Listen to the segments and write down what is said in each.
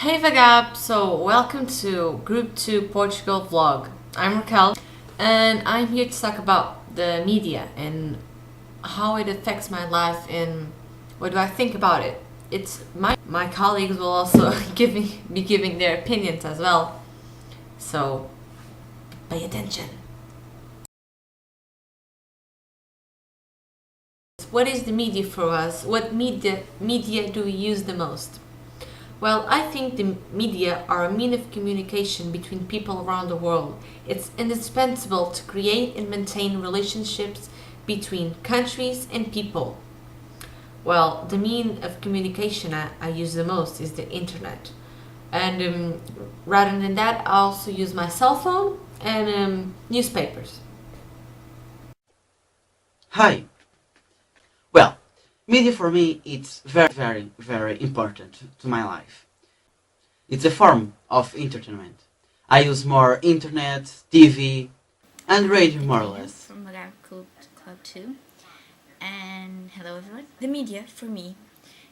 Hey Vagab, so welcome to Group 2 Portugal vlog. I'm Raquel and I'm here to talk about the media and how it affects my life and what do I think about it. It's my colleagues will also be giving their opinions as well. So pay attention. What is the media for us? What media do we use the most? Well, I think the media are a mean of communication between people around the world. It's indispensable to create and maintain relationships between countries and people. Well, the mean of communication I use the most is the internet. And rather than that, I also use my cell phone and newspapers. Hi. Well, media for me it's very important to my life. It's a form of entertainment. I use more internet, TV, and radio more or less. From Magab Club 2. And hello everyone. The media, for me,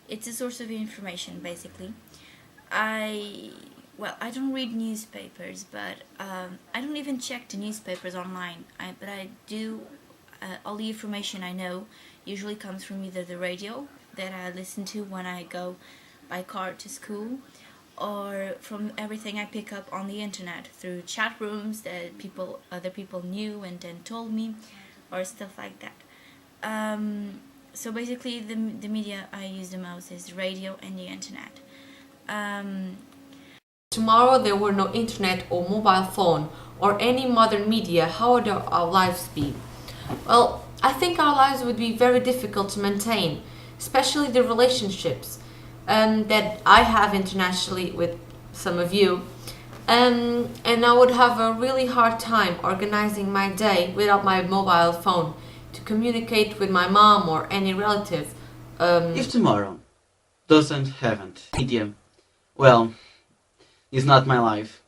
it's a source of information basically. I don't read newspapers, but I don't even check the newspapers online. But I do, all the information I know usually comes from either the radio that I listen to when I go by car to school, or from everything I pick up on the internet through chat rooms that other people knew and then told me, or stuff like that. So basically the media I use the most is the radio and the internet. Tomorrow there were no internet or mobile phone or any modern media, how would our lives be? Well, I think our lives would be very difficult to maintain, especially the relationships that I have internationally with some of you. And I would have a really hard time organizing my day without my mobile phone to communicate with my mom or any relative. If tomorrow doesn't have media, well, it's not my life.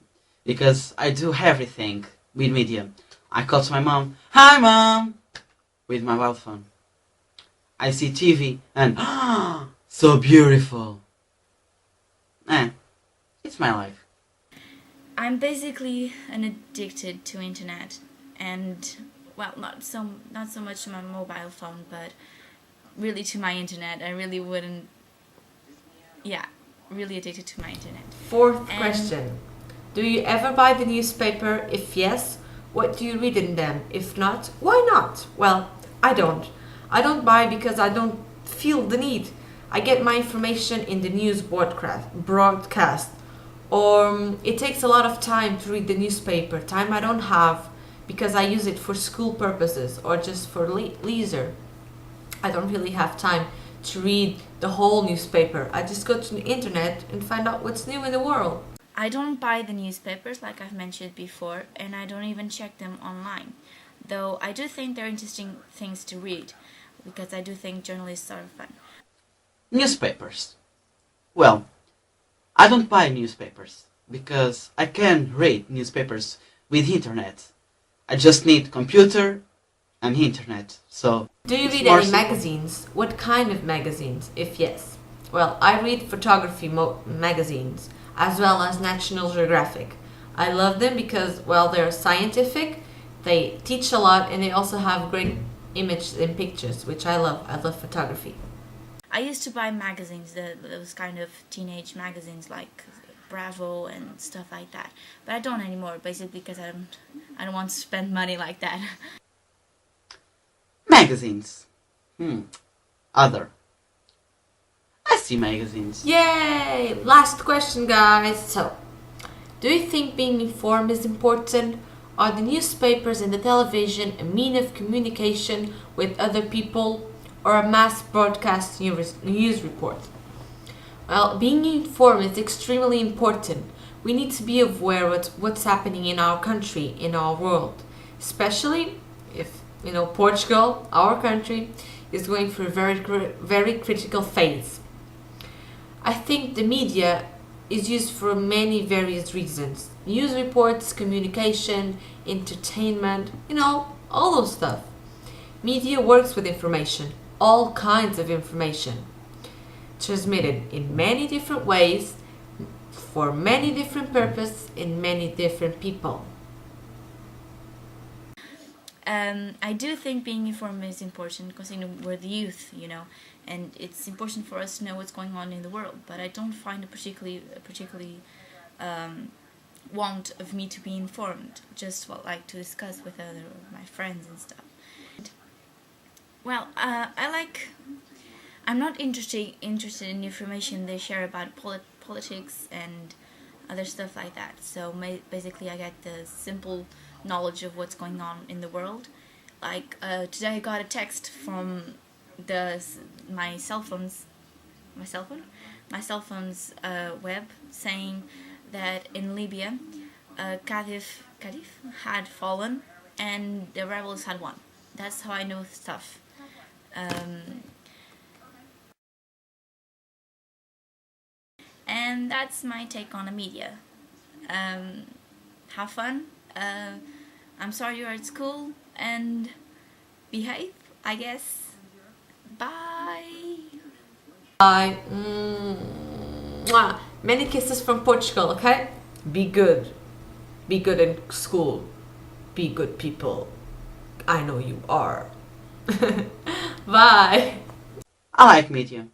Because I do everything with media. I call to my mom, "Hi mom!" with my mobile phone. I see TV and, so beautiful. It's my life. I'm basically an addicted to internet, and well, not so much to my mobile phone, but really to my internet. I really wouldn't. Yeah, really addicted to my internet. Fourth question. Do you ever buy the newspaper? If yes, what do you read in them? If not, why not? Well, I don't. I don't buy because I don't feel the need. I get my information in the news broadcast. Or it takes a lot of time to read the newspaper, time I don't have because I use it for school purposes or just for leisure. I don't really have time to read the whole newspaper. I just go to the internet and find out what's new in the world. I don't buy the newspapers like I've mentioned before, and I don't even check them online. Though I do think they're interesting things to read, because I do think journalists are fun. Newspapers. Well, I don't buy newspapers because I can read newspapers with internet. I just need computer and internet. So do you read any magazines? What kind of magazines, if yes? Well, I read photography magazines as well as National Geographic. I love them because, well, they're scientific, they teach a lot, and they also have great images and pictures, which I love. I love photography. I used to buy magazines, those kind of teenage magazines like Bravo and stuff like that. But I don't anymore, basically because I don't want to spend money like that. Magazines. Other. I see magazines. Yay! Last question, guys. So, do you think being informed is important? Are the newspapers and the television a mean of communication with other people or a mass broadcast news report? Well, being informed is extremely important. We need to be aware of what's happening in our country, in our world. Especially if, Portugal, our country, is going through a very critical phase. I think the media is used for many various reasons. News reports, communication, entertainment, all those stuff. Media works with information, all kinds of information, transmitted in many different ways for many different purposes in many different people. I do think being informed is important because we're the youth, and it's important for us to know what's going on in the world. But I don't find it particularly want of me to be informed. Just what like to discuss with other of my friends and stuff. Well, I'm not interested in information they share about politics and other stuff like that. So basically, I get the simple knowledge of what's going on in the world. Like today, I got a text from my cell phone's web saying that in Libya, Qaddafi had fallen and the rebels had won. That's how I know stuff. And that's my take on the media. Have fun. I'm sorry you're at school and behave, I guess. Bye. Bye. Mwah. Many kisses from Portugal, okay? Be good. Be good in school. Be good people. I know you are. Bye. I like Medium.